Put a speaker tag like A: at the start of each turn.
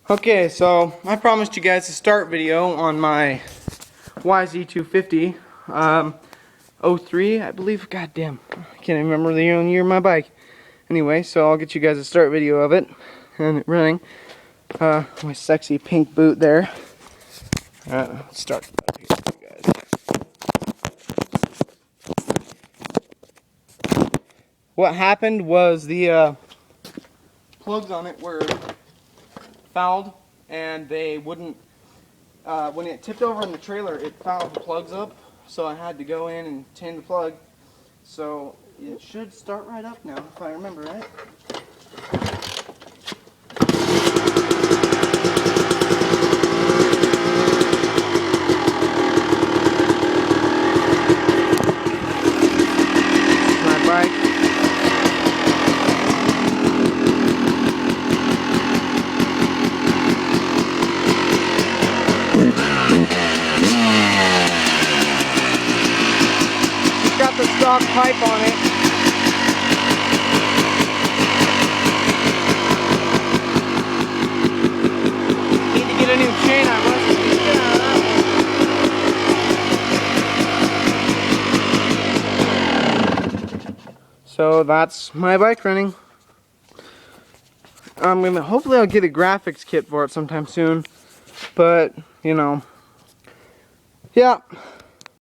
A: Okay, so I promised you guys a start video on my YZ250 03, I believe. God damn, I can't even remember the year of my bike. Anyway, so I'll get you guys a start video of it and it running. My sexy pink boot there. Let's start up here for you guys. What happened was the plugs on it were fouled and they wouldn't. When it tipped over in the trailer, it fouled the plugs up, so I had to go in and change the plug. So it should start right up now, if I remember right. My bike. It's got the stock pipe on it. Need to get a new chain. I rusted the shit out of that one. So that's my bike running. Hopefully I'll get a graphics kit for it sometime soon. But, you know, yeah.